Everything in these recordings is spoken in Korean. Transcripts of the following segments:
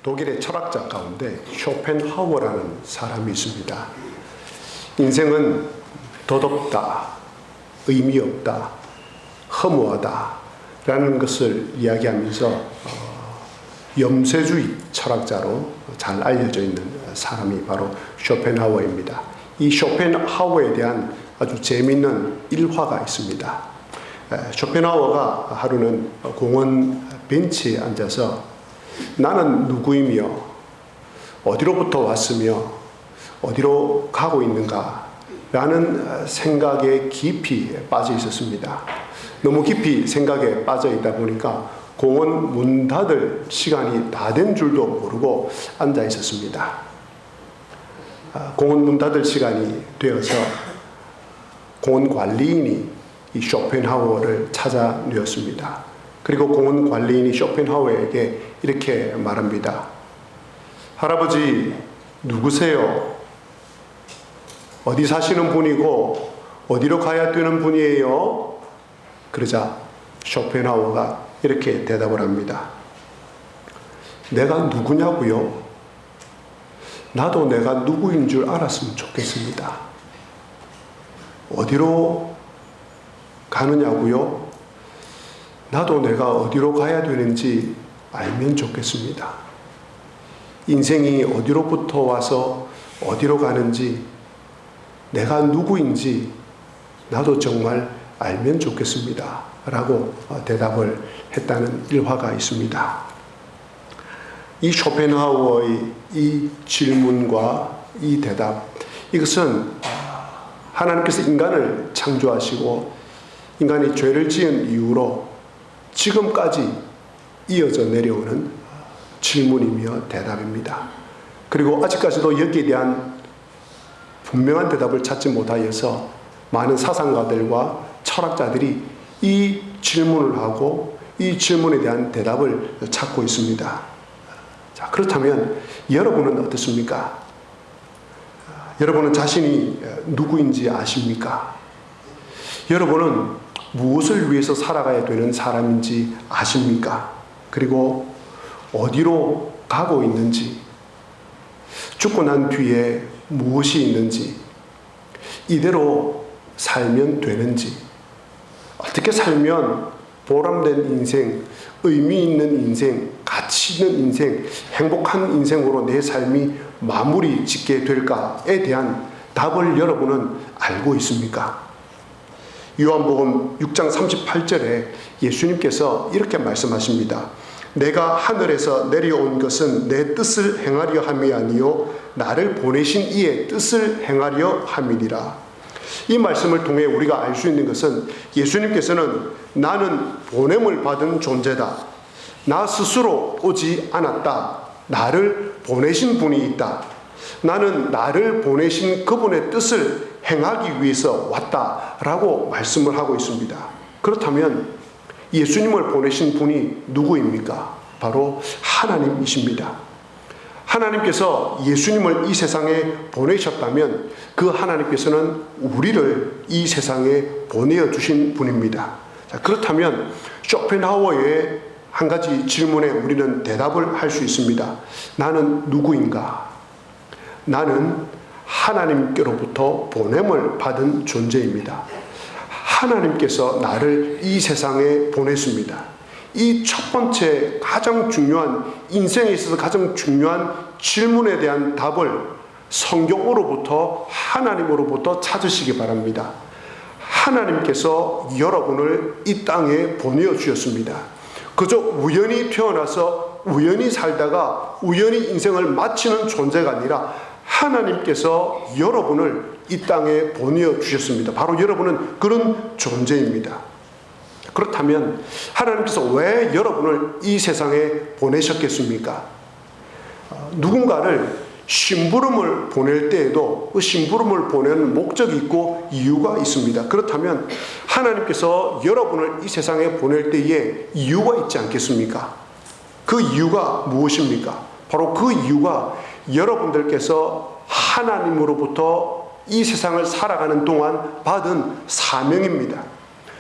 독일의 철학자 가운데 쇼펜하우어라는 사람이 있습니다. 인생은 덧없다, 의미 없다, 허무하다 라는 것을 이야기하면서 염세주의 철학자로 잘 알려져 있는 사람이 바로 쇼펜하우어입니다. 이 쇼펜하우어에 대한 아주 재미있는 일화가 있습니다. 쇼펜하우어가 하루는 공원 벤치에 앉아서 나는 누구이며 어디로부터 왔으며 어디로 가고 있는가 라는 생각에 깊이 빠져 있었습니다. 너무 깊이 생각에 빠져 있다 보니까 공원 문 닫을 시간이 다 된 줄도 모르고 앉아 있었습니다. 공원 문 닫을 시간이 되어서 공원 관리인이 이 쇼펜하우어를 찾아내었습니다. 그리고 공원 관리인이 쇼펜하우어에게 이렇게 말합니다. 할아버지, 누구세요? 어디 사시는 분이고 어디로 가야 되는 분이에요? 그러자 쇼펜하우어가 이렇게 대답을 합니다. 내가 누구냐고요? 나도 내가 누구인 줄 알았으면 좋겠습니다. 어디로 가느냐고요? 나도 내가 어디로 가야 되는지 알면 좋겠습니다. 인생이 어디로부터 와서 어디로 가는지, 내가 누구인지 나도 정말 알면 좋겠습니다. 라고 대답을 했다는 일화가 있습니다. 이 쇼펜하우어의 이 질문과 이 대답, 이것은 하나님께서 인간을 창조하시고 인간이 죄를 지은 이후로 지금까지 이어져 내려오는 질문이며 대답입니다. 그리고 아직까지도 여기에 대한 분명한 대답을 찾지 못하여서 많은 사상가들과 철학자들이 이 질문을 하고 이 질문에 대한 대답을 찾고 있습니다. 자, 그렇다면 여러분은 어떻습니까? 여러분은 자신이 누구인지 아십니까? 여러분은 무엇을 위해서 살아가야 되는 사람인지 아십니까? 그리고 어디로 가고 있는지, 죽고 난 뒤에 무엇이 있는지, 이대로 살면 되는지, 어떻게 살면 보람된 인생, 의미 있는 인생, 가치 있는 인생, 행복한 인생으로 내 삶이 마무리 짓게 될까에 대한 답을 여러분은 알고 있습니까? 요한복음 6장 38절에 예수님께서 이렇게 말씀하십니다. 내가 하늘에서 내려온 것은 내 뜻을 행하려 함이 아니요 나를 보내신 이의 뜻을 행하려 함이니라. 이 말씀을 통해 우리가 알 수 있는 것은 예수님께서는 나는 보냄을 받은 존재다. 나 스스로 오지 않았다. 나를 보내신 분이 있다. 나는 나를 보내신 그분의 뜻을 행하기 위해서 왔다라고 말씀을 하고 있습니다. 그렇다면 예수님을 보내신 분이 누구입니까? 바로 하나님이십니다. 하나님께서 예수님을 이 세상에 보내셨다면 그 하나님께서는 우리를 이 세상에 보내어 주신 분입니다. 자, 그렇다면 쇼펜하우어의 한 가지 질문에 우리는 대답을 할 수 있습니다. 나는 누구인가? 나는 하나님께로부터 보냄을 받은 존재입니다. 하나님께서 나를 이 세상에 보냈습니다. 이 첫 번째 가장 중요한, 인생에 있어서 가장 중요한 질문에 대한 답을 성경으로부터, 하나님으로부터 찾으시기 바랍니다. 하나님께서 여러분을 이 땅에 보내어 주셨습니다. 그저 우연히 태어나서 우연히 살다가 우연히 인생을 마치는 존재가 아니라 하나님께서 여러분을 이 땅에 보내어 주셨습니다. 바로 여러분은 그런 존재입니다. 그렇다면 하나님께서 왜 여러분을 이 세상에 보내셨겠습니까? 누군가를 심부름을 보낼 때에도 그 심부름을 보내는 목적이 있고 이유가 있습니다. 그렇다면 하나님께서 여러분을 이 세상에 보낼 때에 이유가 있지 않겠습니까? 그 이유가 무엇입니까? 바로 그 이유가 여러분들께서 하나님으로부터 이 세상을 살아가는 동안 받은 사명입니다.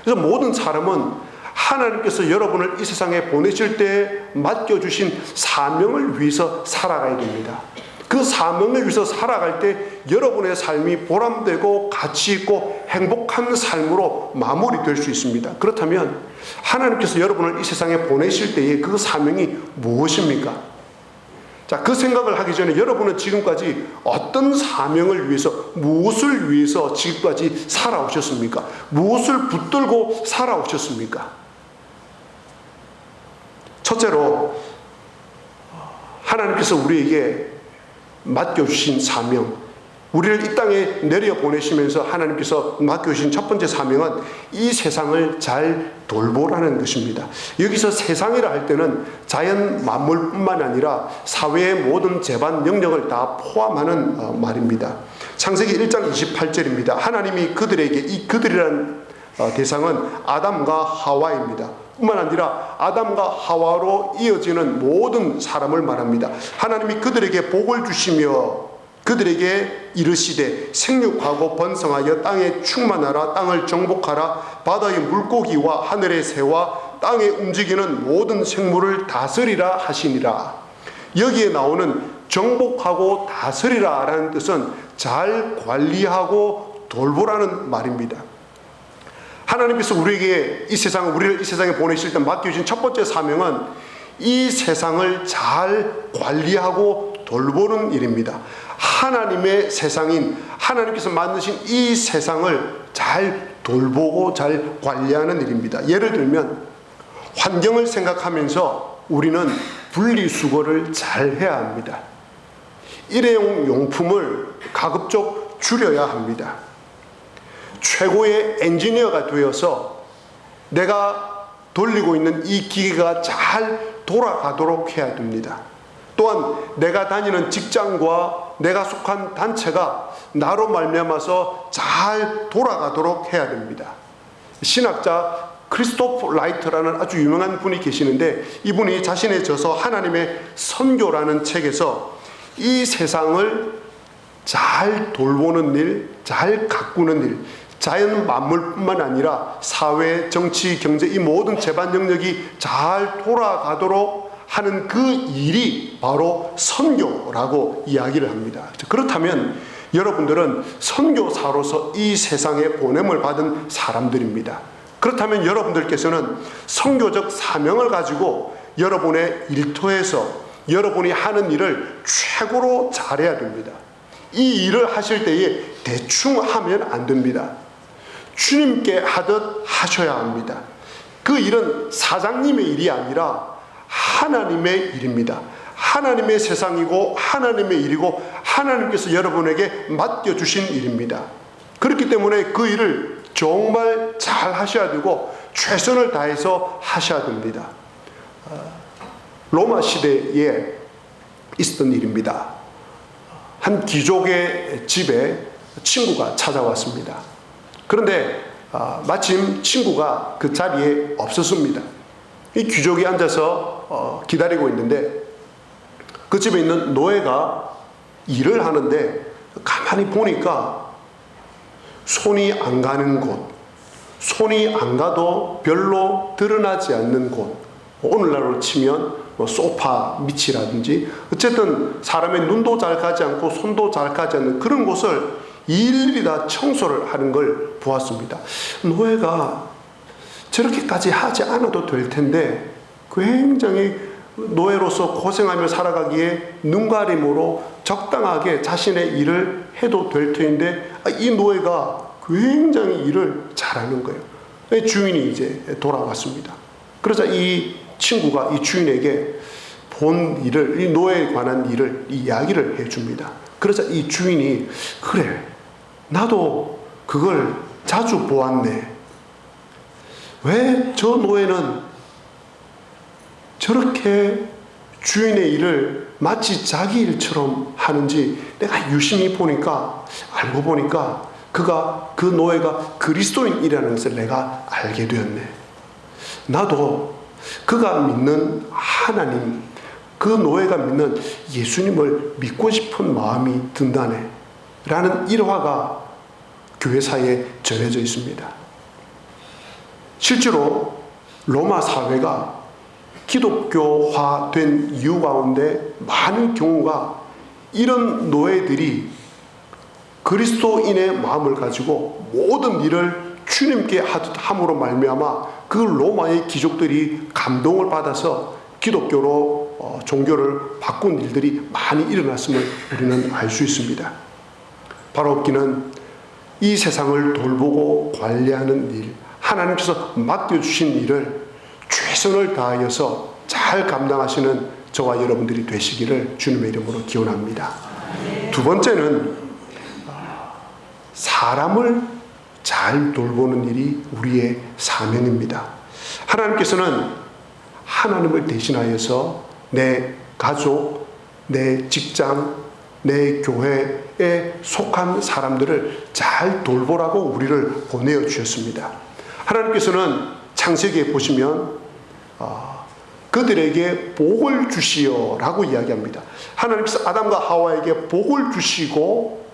그래서 모든 사람은 하나님께서 여러분을 이 세상에 보내실 때 맡겨주신 사명을 위해서 살아가야 됩니다. 그 사명을 위해서 살아갈 때 여러분의 삶이 보람되고 가치있고 행복한 삶으로 마무리될 수 있습니다. 그렇다면 하나님께서 여러분을 이 세상에 보내실 때의 그 사명이 무엇입니까? 자, 그 생각을 하기 전에 여러분은 지금까지 어떤 사명을 위해서, 무엇을 위해서 지금까지 살아오셨습니까? 무엇을 붙들고 살아오셨습니까? 첫째로 하나님께서 우리에게 맡겨주신 사명, 우리를 이 땅에 내려보내시면서 하나님께서 맡겨주신 첫 번째 사명은 이 세상을 잘 돌보라는 것입니다. 여기서 세상이라 할 때는 자연 만물뿐만 아니라 사회의 모든 재반 영역을 다 포함하는 말입니다. 창세기 1장 28절입니다. 하나님이 그들에게, 이 그들이라는 대상은 아담과 하와입니다. 뿐만 아니라 아담과 하와로 이어지는 모든 사람을 말합니다. 하나님이 그들에게 복을 주시며 그들에게 이르시되 생육하고 번성하여 땅에 충만하라, 땅을 정복하라, 바다의 물고기와 하늘의 새와 땅에 움직이는 모든 생물을 다스리라 하시니라. 여기에 나오는 정복하고 다스리라 라는 뜻은 잘 관리하고 돌보라는 말입니다. 하나님께서 우리를 이 세상에 보내실 때 맡겨주신 첫 번째 사명은 이 세상을 잘 관리하고 돌보는 일입니다. 하나님의 세상인, 하나님께서 만드신 이 세상을 잘 돌보고 잘 관리하는 일입니다. 예를 들면 환경을 생각하면서 우리는 분리수거를 잘 해야 합니다. 일회용 용품을 가급적 줄여야 합니다. 최고의 엔지니어가 되어서 내가 돌리고 있는 이 기계가 잘 돌아가도록 해야 됩니다. 또한 내가 다니는 직장과 내가 속한 단체가 나로 말미암아서 잘 돌아가도록 해야 됩니다. 신학자 크리스토프 라이트라는 아주 유명한 분이 계시는데, 이분이 자신의 저서 하나님의 선교라는 책에서 이 세상을 잘 돌보는 일, 잘 가꾸는 일, 자연 만물뿐만 아니라 사회, 정치, 경제 이 모든 재반 영역이 잘 돌아가도록 하는 그 일이 바로 선교라고 이야기를 합니다. 그렇다면 여러분들은 선교사로서 이 세상에 보냄을 받은 사람들입니다. 그렇다면 여러분들께서는 선교적 사명을 가지고 여러분의 일터에서 여러분이 하는 일을 최고로 잘해야 됩니다. 이 일을 하실 때에 대충 하면 안 됩니다. 주님께 하듯 하셔야 합니다. 그 일은 사장님의 일이 아니라 하나님의 일입니다. 하나님의 세상이고 하나님의 일이고 하나님께서 여러분에게 맡겨주신 일입니다. 그렇기 때문에 그 일을 정말 잘 하셔야 되고 최선을 다해서 하셔야 됩니다. 로마 시대에 있었던 일입니다. 한 귀족의 집에 친구가 찾아왔습니다. 그런데 마침 친구가 그 자리에 없었습니다. 이 귀족이 앉아서 기다리고 있는데 그 집에 있는 노예가 일을 하는데 가만히 보니까 손이 안 가는 곳, 손이 안 가도 별로 드러나지 않는 곳, 오늘날로 치면 소파 밑이라든지 어쨌든 사람의 눈도 잘 가지 않고 손도 잘 가지 않는 그런 곳을 일일이 다 청소를 하는 걸 보았습니다. 노예가 저렇게까지 하지 않아도 될 텐데 굉장히 노예로서 고생하며 살아가기에 눈가림으로 적당하게 자신의 일을 해도 될 텐데 이 노예가 굉장히 일을 잘하는 거예요. 주인이 이제 돌아왔습니다. 그러자 이 친구가 이 주인에게 본 일을, 이 노예에 관한 일을 이야기를 해줍니다. 그러자 이 주인이 그래, 나도 그걸 자주 보았네. 왜 저 노예는 저렇게 주인의 일을 마치 자기 일처럼 하는지 내가 유심히 보니까, 알고 보니까 그 노예가 그리스도인이라는 것을 내가 알게 되었네. 나도 그가 믿는 하나님, 그 노예가 믿는 예수님을 믿고 싶은 마음이 든다네 라는 일화가 교회사에 전해져 있습니다. 실제로 로마 사회가 기독교화된 이유 가운데 많은 경우가 이런 노예들이 그리스도인의 마음을 가지고 모든 일을 주님께 함으로 말미암아 그 로마의 귀족들이 감동을 받아서 기독교로 종교를 바꾼 일들이 많이 일어났음을 우리는 알 수 있습니다. 바로 없기는 이 세상을 돌보고 관리하는 일, 하나님께서 맡겨주신 일을 최선을 다하여서 잘 감당하시는 저와 여러분들이 되시기를 주님의 이름으로 기원합니다. 두 번째는 사람을 잘 돌보는 일이 우리의 사명입니다. 하나님께서는 하나님을 대신하여서 내 가족, 내 직장, 내 교회에 속한 사람들을 잘 돌보라고 우리를 보내어 주셨습니다. 하나님께서는 창세기에 보시면 그들에게 복을 주시오라고 이야기합니다. 하나님께서 아담과 하와에게 복을 주시고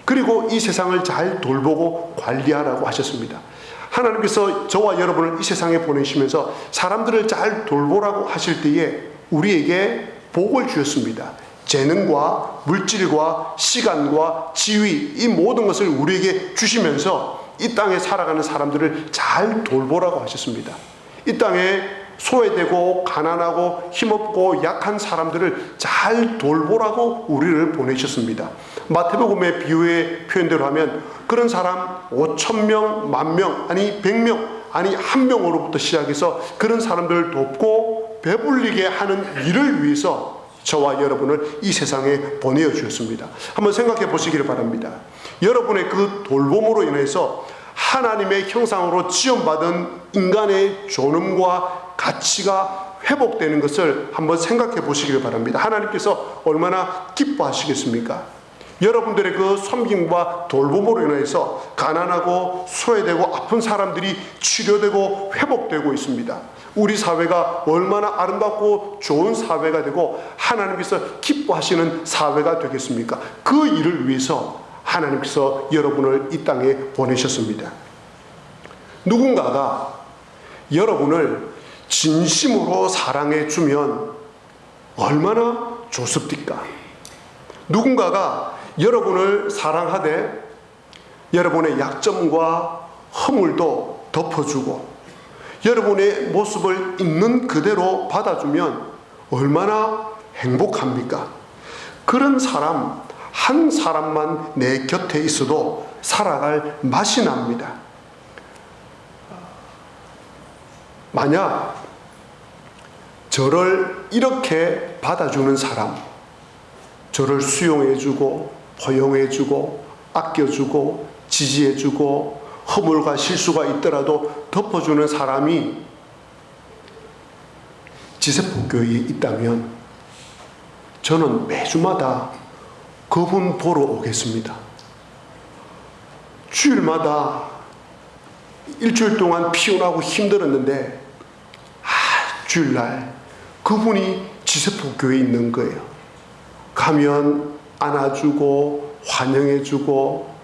그리고 이 세상을 잘 돌보고 관리하라고 하셨습니다. 하나님께서 저와 여러분을 이 세상에 보내시면서 사람들을 잘 돌보라고 하실 때에 우리에게 복을 주셨습니다. 재능과 물질과 시간과 지위, 이 모든 것을 우리에게 주시면서 이 땅에 살아가는 사람들을 잘 돌보라고 하셨습니다. 이 땅에 소외되고 가난하고 힘없고 약한 사람들을 잘 돌보라고 우리를 보내셨습니다. 마태복음의 비유의 표현대로 하면 그런 사람 5,000명, 10,000명, 아니 100명, 아니 1명으로부터 시작해서 그런 사람들을 돕고 배불리게 하는 일을 위해서 저와 여러분을 이 세상에 보내어 주셨습니다. 한번 생각해 보시기를 바랍니다. 여러분의 그 돌봄으로 인해서 하나님의 형상으로 지원받은 인간의 존엄과 가치가 회복되는 것을 한번 생각해 보시기를 바랍니다. 하나님께서 얼마나 기뻐하시겠습니까? 여러분들의 그 섬김과 돌봄으로 인해서 가난하고 소외되고 아픈 사람들이 치료되고 회복되고 있습니다. 우리 사회가 얼마나 아름답고 좋은 사회가 되고 하나님께서 기뻐하시는 사회가 되겠습니까? 그 일을 위해서 하나님께서 여러분을 이 땅에 보내셨습니다. 누군가가 여러분을 진심으로 사랑해 주면 얼마나 좋습니까? 누군가가 여러분을 사랑하되 여러분의 약점과 허물도 덮어주고 여러분의 모습을 있는 그대로 받아주면 얼마나 행복합니까? 그런 사람 한 사람만 내 곁에 있어도 살아갈 맛이 납니다. 만약 저를 이렇게 받아주는 사람, 저를 수용해주고 포용해주고 아껴주고 지지해주고 허물과 실수가 있더라도 덮어주는 사람이 지세포교회에 있다면 저는 매주마다 그분 보러 오겠습니다. 주일마다 일주일 동안 피곤하고 힘들었는데 주일날 그분이 지세포교회에 있는 거예요. 가면 안아주고 환영해주고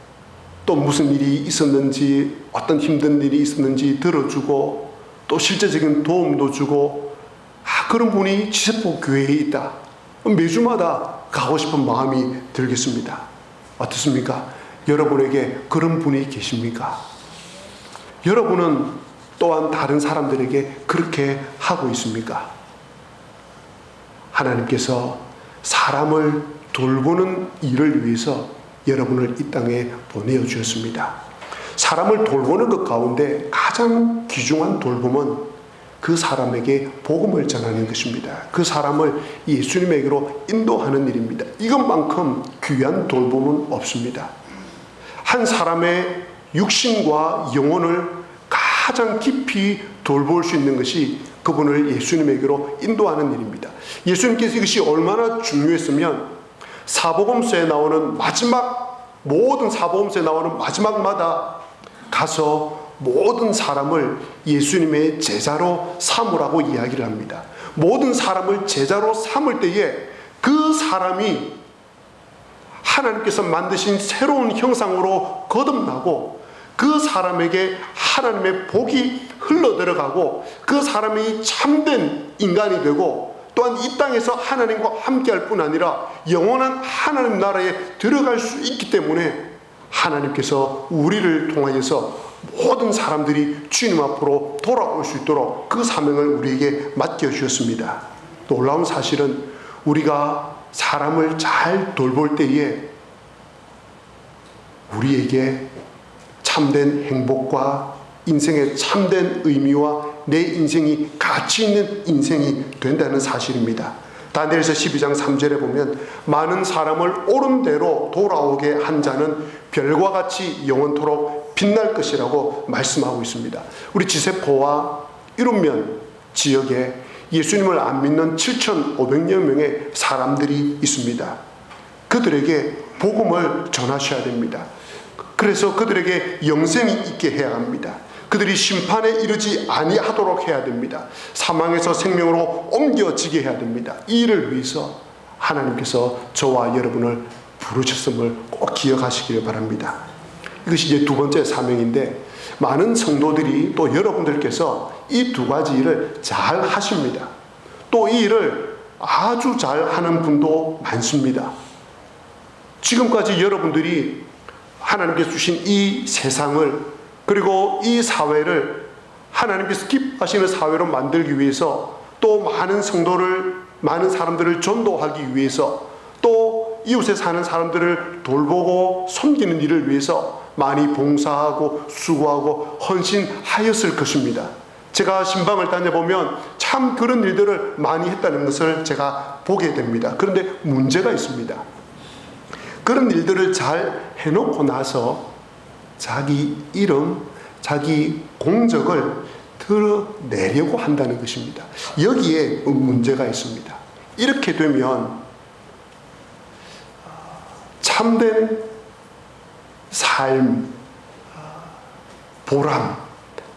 또 무슨 일이 있었는지 어떤 힘든 일이 있었는지 들어주고 또 실제적인 도움도 주고 그런 분이 지세포교회에 있다. 매주마다 가고 싶은 마음이 들겠습니다. 어떻습니까? 여러분에게 그런 분이 계십니까? 여러분은 또한 다른 사람들에게 그렇게 하고 있습니까? 하나님께서 사람을 돌보는 일을 위해서 여러분을 이 땅에 보내어 주셨습니다. 사람을 돌보는 것 가운데 가장 귀중한 돌봄은 그 사람에게 복음을 전하는 것입니다. 그 사람을 예수님에게로 인도하는 일입니다. 이것만큼 귀한 돌봄은 없습니다. 한 사람의 육신과 영혼을 가장 깊이 돌볼 수 있는 것이 그분을 예수님에게로 인도하는 일입니다. 예수님께서 이것이 얼마나 중요했으면 사복음서에 나오는 모든 사복음서에 나오는 마지막마다 가서 모든 사람을 예수님의 제자로 삼으라고 이야기를 합니다. 모든 사람을 제자로 삼을 때에 그 사람이 하나님께서 만드신 새로운 형상으로 거듭나고 그 사람에게 하나님의 복이 흘러 들어가고 그 사람이 참된 인간이 되고 또한 이 땅에서 하나님과 함께할 뿐 아니라 영원한 하나님 나라에 들어갈 수 있기 때문에 하나님께서 우리를 통하여서 모든 사람들이 주님 앞으로 돌아올 수 있도록 그 사명을 우리에게 맡겨주셨습니다. 놀라운 사실은 우리가 사람을 잘 돌볼 때에 우리에게 참된 행복과 인생의 참된 의미와 내 인생이 가치 있는 인생이 된다는 사실입니다. 다니엘서 12장 3절에 보면 많은 사람을 옳은 대로 돌아오게 한 자는 별과 같이 영원토록 빛날 것이라고 말씀하고 있습니다. 우리 지세포와 이룬면 지역에 예수님을 안 믿는 7,500여 명의 사람들이 있습니다. 그들에게 복음을 전하셔야 됩니다. 그래서 그들에게 영생이 있게 해야 합니다. 그들이 심판에 이르지 아니하도록 해야 됩니다. 사망에서 생명으로 옮겨지게 해야 됩니다. 이 일을 위해서 하나님께서 저와 여러분을 부르셨음을 꼭 기억하시기를 바랍니다. 이것이 이제 두 번째 사명인데, 많은 성도들이 또 여러분들께서 이 두 가지 일을 잘 하십니다. 또 이 일을 아주 잘 하는 분도 많습니다. 지금까지 여러분들이 하나님께서 주신 이 세상을, 그리고 이 사회를 하나님께서 기뻐하시는 사회로 만들기 위해서, 또 많은 성도를, 많은 사람들을 전도하기 위해서, 또 이웃에 사는 사람들을 돌보고 섬기는 일을 위해서 많이 봉사하고 수고하고 헌신하였을 것입니다. 제가 신방을 다녀보면 참 그런 일들을 많이 했다는 것을 제가 보게 됩니다. 그런데 문제가 있습니다. 그런 일들을 잘 해놓고 나서 자기 이름, 자기 공적을 드러내려고 한다는 것입니다. 여기에 문제가 있습니다. 이렇게 되면 참된 삶, 보람,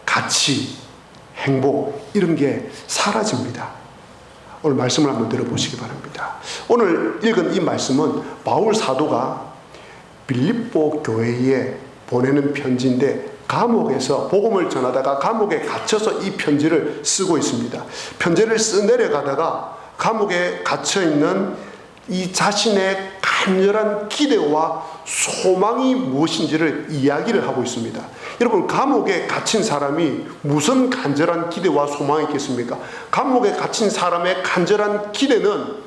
가치, 행복, 이런 게 사라집니다. 오늘 말씀을 한번 들어보시기 바랍니다. 오늘 읽은 이 말씀은 바울 사도가 빌립보 교회에 보내는 편지인데, 감옥에서 복음을 전하다가 감옥에 갇혀서 이 편지를 쓰고 있습니다. 편지를 써내려가다가 감옥에 갇혀있는 이 자신의 간절한 기대와 소망이 무엇인지를 이야기를 하고 있습니다. 여러분, 감옥에 갇힌 사람이 무슨 간절한 기대와 소망이 있겠습니까? 감옥에 갇힌 사람의 간절한 기대는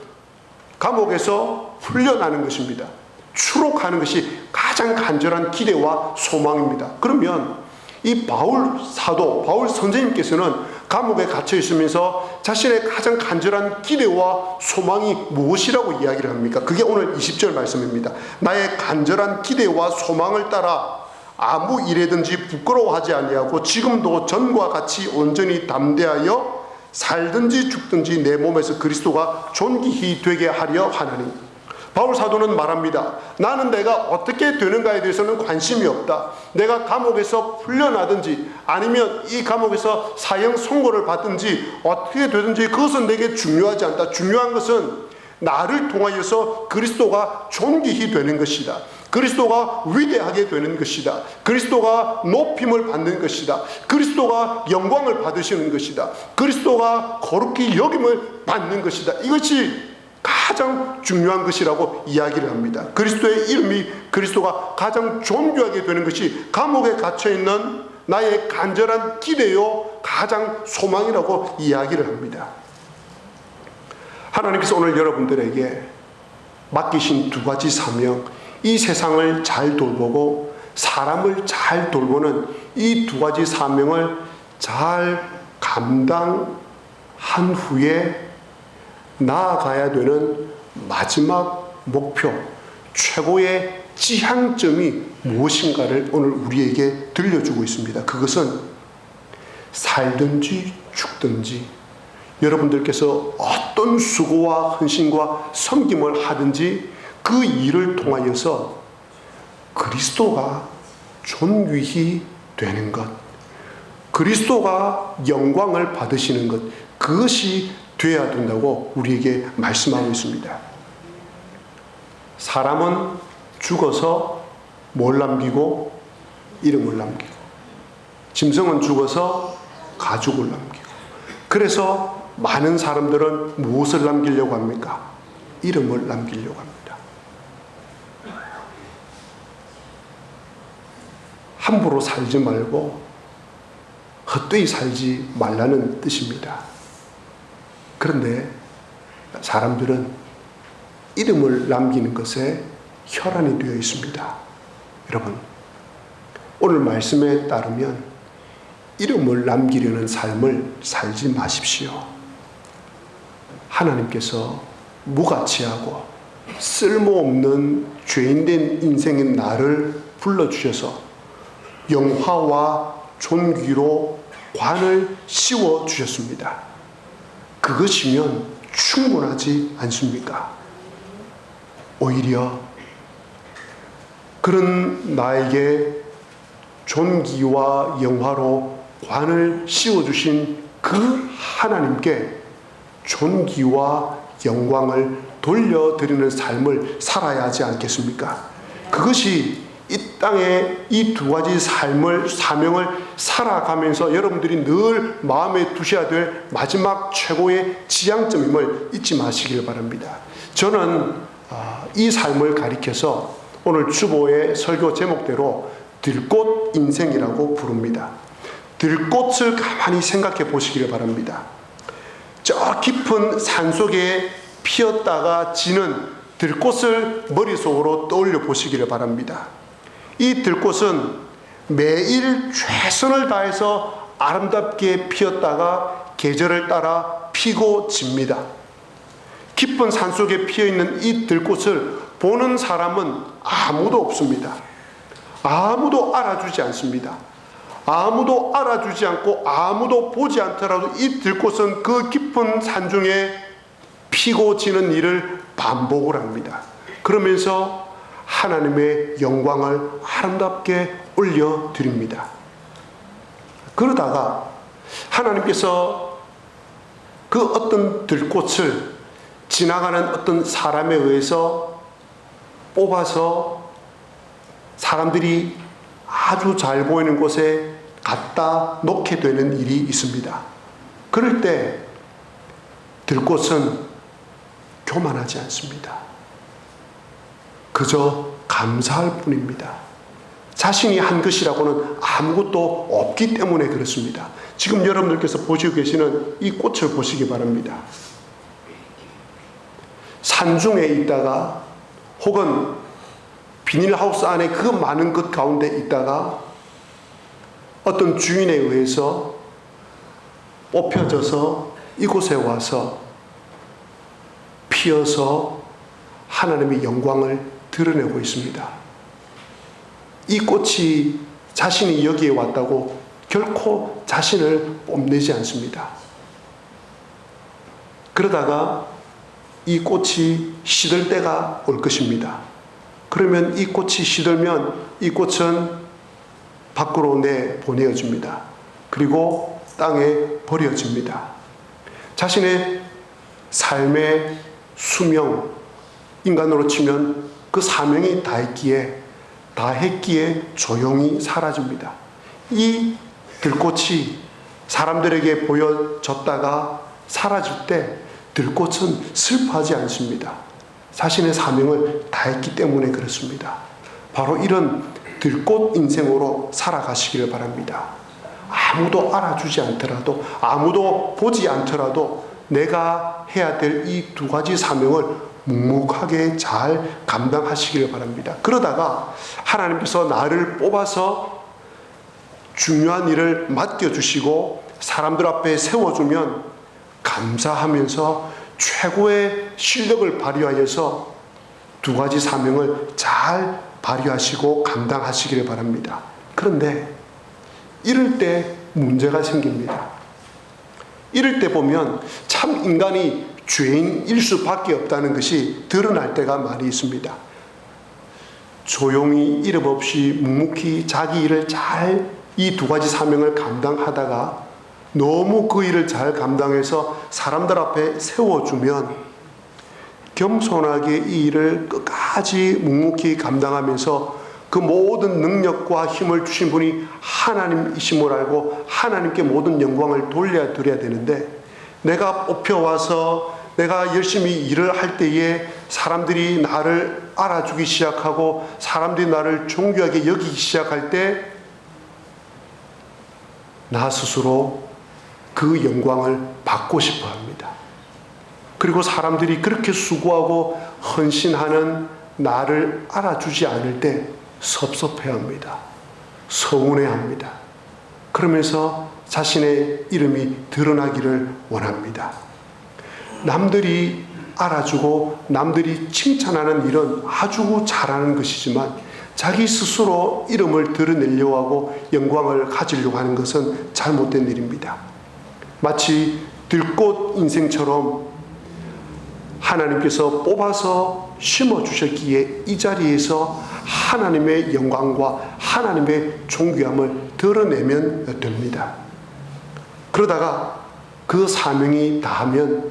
감옥에서 풀려나는 것입니다. 추록하는 것이 가장 간절한 기대와 소망입니다. 그러면 이 바울 사도, 바울 선생님께서는 감옥에 갇혀 있으면서 자신의 가장 간절한 기대와 소망이 무엇이라고 이야기를 합니까? 그게 오늘 20절 말씀입니다. 나의 간절한 기대와 소망을 따라 아무 일에든지 부끄러워하지 아니하고 지금도 전과 같이 온전히 담대하여 살든지 죽든지 내 몸에서 그리스도가 존귀히 되게 하려 하나니. 바울 사도는 말합니다. 나는 내가 어떻게 되는가에 대해서는 관심이 없다. 내가 감옥에서 풀려나든지 아니면 이 감옥에서 사형 선고를 받든지 어떻게 되든지 그것은 내게 중요하지 않다. 중요한 것은 나를 통하여서 그리스도가 존귀히 되는 것이다. 그리스도가 위대하게 되는 것이다. 그리스도가 높임을 받는 것이다. 그리스도가 영광을 받으시는 것이다. 그리스도가 거룩히 여김을 받는 것이다. 이것이 가장 중요한 것이라고 이야기를 합니다. 그리스도의 이름이, 그리스도가 가장 존귀하게 되는 것이 감옥에 갇혀있는 나의 간절한 기대요 가장 소망이라고 이야기를 합니다. 하나님께서 오늘 여러분들에게 맡기신 두 가지 사명, 이 세상을 잘 돌보고 사람을 잘 돌보는 이 두 가지 사명을 잘 감당한 후에 나아가야 되는 마지막 목표, 최고의 지향점이 무엇인가를 오늘 우리에게 들려주고 있습니다. 그것은 살든지 죽든지 여러분들께서 어떤 수고와 헌신과 섬김을 하든지 그 일을 통하여서 그리스도가 존귀히 되는 것, 그리스도가 영광을 받으시는 것, 그것이 되어야 된다고 우리에게 말씀하고 있습니다. 사람은 죽어서 뭘 남기고? 이름을 남기고, 짐승은 죽어서 가족을 남기고. 그래서 많은 사람들은 무엇을 남기려고 합니까? 이름을 남기려고 합니다. 함부로 살지 말고 헛되이 살지 말라는 뜻입니다. 그런데 사람들은 이름을 남기는 것에 혈안이 되어 있습니다. 여러분, 오늘 말씀에 따르면 이름을 남기려는 삶을 살지 마십시오. 하나님께서 무가치하고 쓸모없는 죄인된 인생의 나를 불러주셔서 영화와 존귀로 관을 씌워주셨습니다. 그것이면 충분하지 않습니까? 오히려 그런 나에게 존귀와 영화로 관을 씌워주신 그 하나님께 존귀와 영광을 돌려드리는 삶을 살아야 하지 않겠습니까? 그것이 이 땅에 이 두 가지 사명을 살아가면서 여러분들이 늘 마음에 두셔야 될 마지막 최고의 지향점임을 잊지 마시길 바랍니다. 저는 이 삶을 가리켜서 오늘 주보의 설교 제목대로 들꽃 인생이라고 부릅니다. 들꽃을 가만히 생각해 보시기를 바랍니다. 저 깊은 산속에 피었다가 지는 들꽃을 머릿속으로 떠올려 보시기를 바랍니다. 이 들꽃은 매일 최선을 다해서 아름답게 피었다가 계절을 따라 피고 집니다. 깊은 산속에 피어있는 이 들꽃을 보는 사람은 아무도 없습니다. 아무도 알아주지 않습니다. 아무도 알아주지 않고 아무도 보지 않더라도 이 들꽃은 그 깊은 산중에 피고 지는 일을 반복을 합니다. 그러면서 하나님의 영광을 아름답게 올려드립니다. 그러다가 하나님께서 그 어떤 들꽃을 지나가는 어떤 사람에 의해서 뽑아서 사람들이 아주 잘 보이는 곳에 갖다 놓게 되는 일이 있습니다. 그럴 때 들꽃은 교만하지 않습니다. 그저 감사할 뿐입니다. 자신이 한 것이라고는 아무것도 없기 때문에 그렇습니다. 지금 여러분들께서 보시고 계시는 이 꽃을 보시기 바랍니다. 산중에 있다가 혹은 비닐하우스 안에 그 많은 것 가운데 있다가 어떤 주인에 의해서 뽑혀져서 이곳에 와서 피어서 하나님의 영광을 드러내고 있습니다. 이 꽃이 자신이 여기에 왔다고 결코 자신을 뽐내지 않습니다. 그러다가 이 꽃이 시들 때가 올 것입니다. 그러면 이 꽃이 시들면 이 꽃은 밖으로 내보내어집니다. 그리고 땅에 버려집니다. 자신의 삶의 수명, 인간으로 치면 그 사명이 다 했기에 조용히 사라집니다. 이 들꽃이 사람들에게 보여졌다가 사라질 때 들꽃은 슬퍼하지 않습니다. 자신의 사명을 다 했기 때문에 그렇습니다. 바로 이런 들꽃 인생으로 살아가시기를 바랍니다. 아무도 알아주지 않더라도, 아무도 보지 않더라도 내가 해야 될 이 두 가지 사명을 묵묵하게 잘 감당하시기를 바랍니다. 그러다가 하나님께서 나를 뽑아서 중요한 일을 맡겨주시고 사람들 앞에 세워주면 감사하면서 최고의 실력을 발휘하여서 두 가지 사명을 잘 발휘하시고 감당하시기를 바랍니다. 그런데 이럴 때 문제가 생깁니다. 이럴 때 보면 참 인간이 죄인일 수밖에 없다는 것이 드러날 때가 많이 있습니다. 조용히 이름 없이 묵묵히 자기 일을 잘 이 두 가지 사명을 감당하다가 너무 그 일을 잘 감당해서 사람들 앞에 세워주면 겸손하게 이 일을 끝까지 묵묵히 감당하면서 그 모든 능력과 힘을 주신 분이 하나님이심을 알고 하나님께 모든 영광을 돌려드려야 되는데, 내가 뽑혀와서 내가 열심히 일을 할 때에 사람들이 나를 알아주기 시작하고 사람들이 나를 존귀하게 여기기 시작할 때 나 스스로 그 영광을 받고 싶어 합니다. 그리고 사람들이 그렇게 수고하고 헌신하는 나를 알아주지 않을 때 섭섭해합니다. 서운해합니다. 그러면서 자신의 이름이 드러나기를 원합니다. 남들이 알아주고 남들이 칭찬하는 일은 아주 잘하는 것이지만 자기 스스로 이름을 드러내려고 하고 영광을 가지려고 하는 것은 잘못된 일입니다. 마치 들꽃 인생처럼 하나님께서 뽑아서 심어주셨기에 이 자리에서 하나님의 영광과 하나님의 존귀함을 드러내면 됩니다. 그러다가 그 사명이 다하면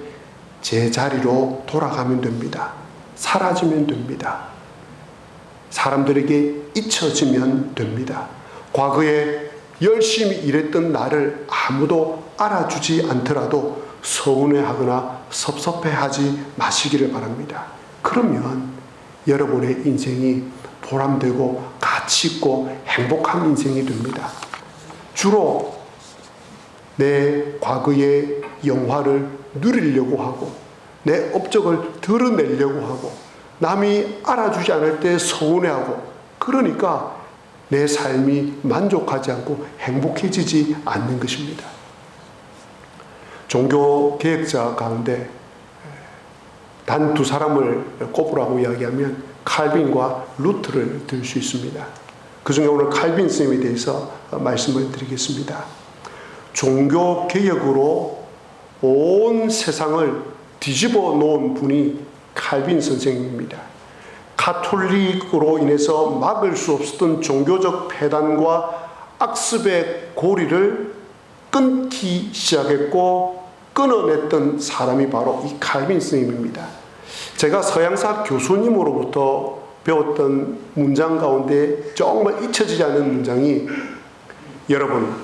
제자리로 돌아가면 됩니다. 사라지면 됩니다. 사람들에게 잊혀지면 됩니다. 과거에 열심히 일했던 나를 아무도 알아주지 않더라도 서운해하거나 섭섭해하지 마시기를 바랍니다. 그러면 여러분의 인생이 보람되고 가치있고 행복한 인생이 됩니다. 주로 내 과거의 영화를 누리려고 하고 내 업적을 드러내려고 하고 남이 알아주지 않을 때 서운해하고, 그러니까 내 삶이 만족하지 않고 행복해지지 않는 것입니다. 종교 개혁자 가운데 단 두 사람을 꼽으라고 이야기하면 칼빈과 루트를 들 수 있습니다. 그 중에 오늘 칼빈 스님에 대해서 말씀을 드리겠습니다. 종교 개혁으로 온 세상을 뒤집어 놓은 분이 칼빈 선생님입니다. 가톨릭으로 인해서 막을 수 없었던 종교적 폐단과 악습의 고리를 끊기 시작했고 끊어냈던 사람이 바로 이 칼빈 스님입니다. 제가 서양사 교수님으로부터 배웠던 문장 가운데 정말 잊혀지지 않는 문장이, 여러분,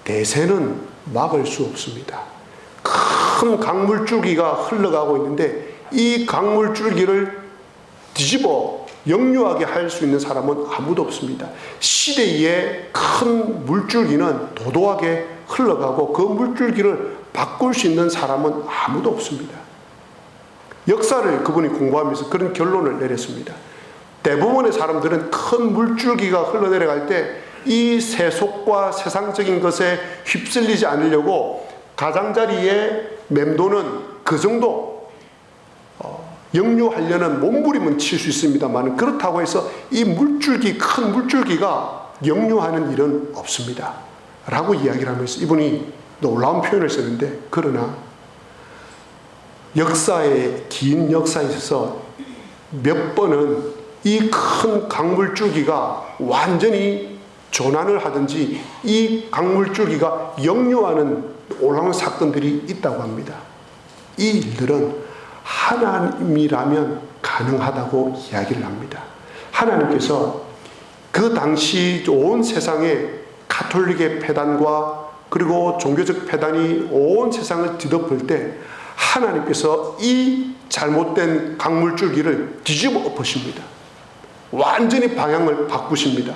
대세는 막을 수 없습니다. 큰 강물줄기가 흘러가고 있는데 이 강물줄기를 뒤집어 역류하게 할 수 있는 사람은 아무도 없습니다. 시대의 큰 물줄기는 도도하게 흘러가고 그 물줄기를 바꿀 수 있는 사람은 아무도 없습니다. 역사를 그분이 공부하면서 그런 결론을 내렸습니다. 대부분의 사람들은 큰 물줄기가 흘러내려갈 때 이 세속과 세상적인 것에 휩쓸리지 않으려고 가장자리에 맴도는 그 정도 역류하려는 몸부림은 칠 수 있습니다만, 그렇다고 해서 이 물줄기, 큰 물줄기가 역류하는 일은 없습니다 라고 이야기를 하면서 이분이 놀라운 표현을 쓰는데, 그러나 역사의 긴 역사에 있어서 몇 번은 이 큰 강물줄기가 완전히 전환을 하든지 이 강물줄기가 역류하는 놀라운 사건들이 있다고 합니다. 이 일들은 하나님이라면 가능하다고 이야기를 합니다. 하나님께서 그 당시 온 세상에 가톨릭의 폐단과 그리고 종교적 폐단이 온 세상을 뒤덮을 때 하나님께서 이 잘못된 강물줄기를 뒤집어 엎으십니다. 완전히 방향을 바꾸십니다.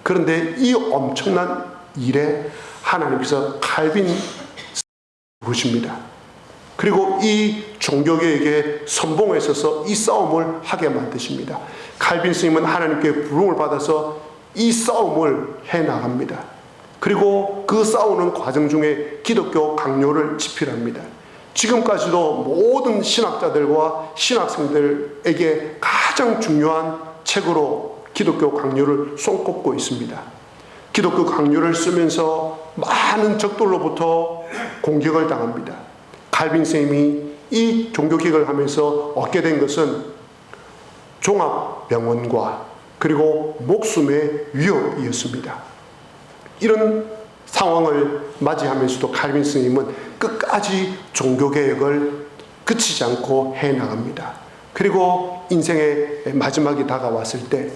그런데 이 엄청난 일에 하나님께서 칼빈 부르십니다. 그리고 이 종교계에게 선봉에 서서 이 싸움을 하게 만드십니다. 칼빈 스님은 하나님께 부름을 받아서 이 싸움을 해나갑니다. 그리고 그 싸우는 과정 중에 기독교 강요를 집필합니다. 지금까지도 모든 신학자들과 신학생들에게 가장 중요한 책으로 기독교 강요를 손꼽고 있습니다. 기독교 강요를 쓰면서 많은 적들로부터 공격을 당합니다. 칼빈 쌤이 이 종교개혁을 하면서 얻게 된 것은 종합병원과 그리고 목숨의 위협이었습니다. 이런 상황을 맞이하면서도 칼빈 스님은 끝까지 종교개혁을 그치지 않고 해나갑니다. 그리고 인생의 마지막이 다가왔을 때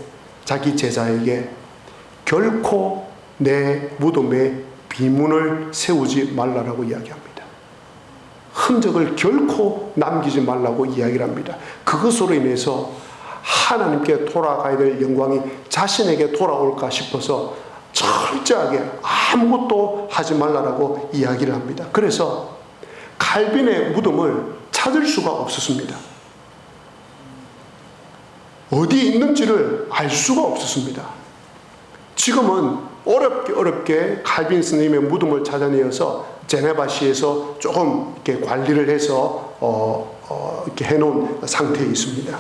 자기 제자에게 결코 내 무덤에 비문을 세우지 말라라고 이야기합니다. 흔적을 결코 남기지 말라고 이야기를 합니다. 그것으로 인해서 하나님께 돌아가야 될 영광이 자신에게 돌아올까 싶어서 철저하게 아무것도 하지 말라라고 이야기를 합니다. 그래서 칼빈의 무덤을 찾을 수가 없었습니다. 어디에 있는지를 알 수가 없었습니다. 지금은 어렵게 칼빈 스님의 무덤을 찾아내어서 제네바시에서 조금 이렇게 관리를 해서 이렇게 해놓은 상태에 있습니다.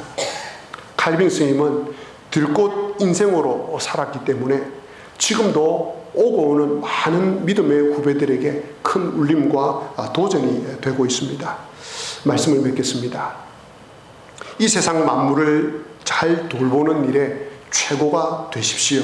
칼빈 스님은 들꽃 인생으로 살았기 때문에 지금도 오고 오는 많은 믿음의 후배들에게 큰 울림과 도전이 되고 있습니다. 말씀을 맺겠습니다. 이 세상 만물을 잘 돌보는 일에 최고가 되십시오.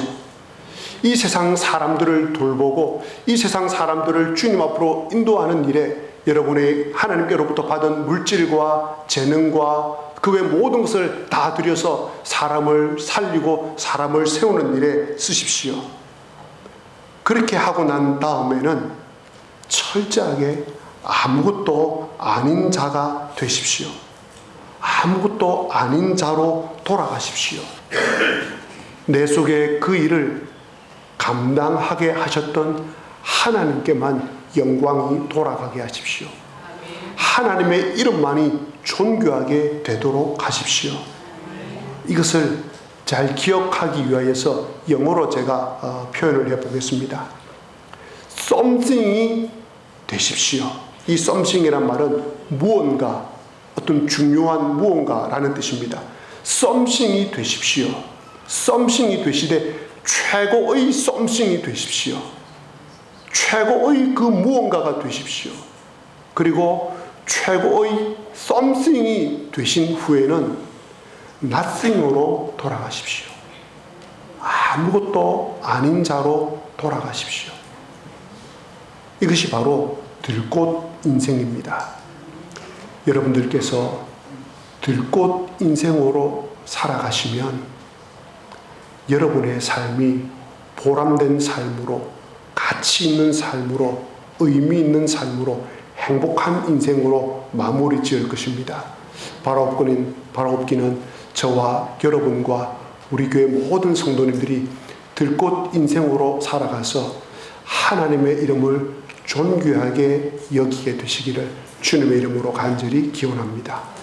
이 세상 사람들을 돌보고 이 세상 사람들을 주님 앞으로 인도하는 일에 여러분의 하나님께로부터 받은 물질과 재능과 그 외 모든 것을 다 들여서 사람을 살리고 사람을 세우는 일에 쓰십시오. 그렇게 하고 난 다음에는 철저하게 아무것도 아닌 자가 되십시오. 아무것도 아닌 자로 돌아가십시오. 내 속에 그 일을 감당하게 하셨던 하나님께만 영광이 돌아가게 하십시오. 하나님의 이름만이 존귀하게 되도록 하십시오. 이것을 잘 기억하기 위하여서 영어로 제가 표현을 해보겠습니다. something이 되십시오. 이 something이란 말은 무언가, 어떤 중요한 무언가라는 뜻입니다. something이 되십시오. something이 되시되 최고의 something이 되십시오. 최고의 그 무언가가 되십시오. 그리고 최고의 something이 되신 후에는 nothing으로 돌아가십시오. 아무것도 아닌 자로 돌아가십시오. 이것이 바로 들꽃 인생입니다. 여러분들께서 들꽃 인생으로 살아가시면 여러분의 삶이 보람된 삶으로, 가치 있는 삶으로, 의미 있는 삶으로, 행복한 인생으로 마무리 지을 것입니다. 바라옵기는 저와 여러분과 우리 교회 모든 성도님들이 들꽃 인생으로 살아가서 하나님의 이름을 존귀하게 여기게 되시기를 주님의 이름으로 간절히 기원합니다.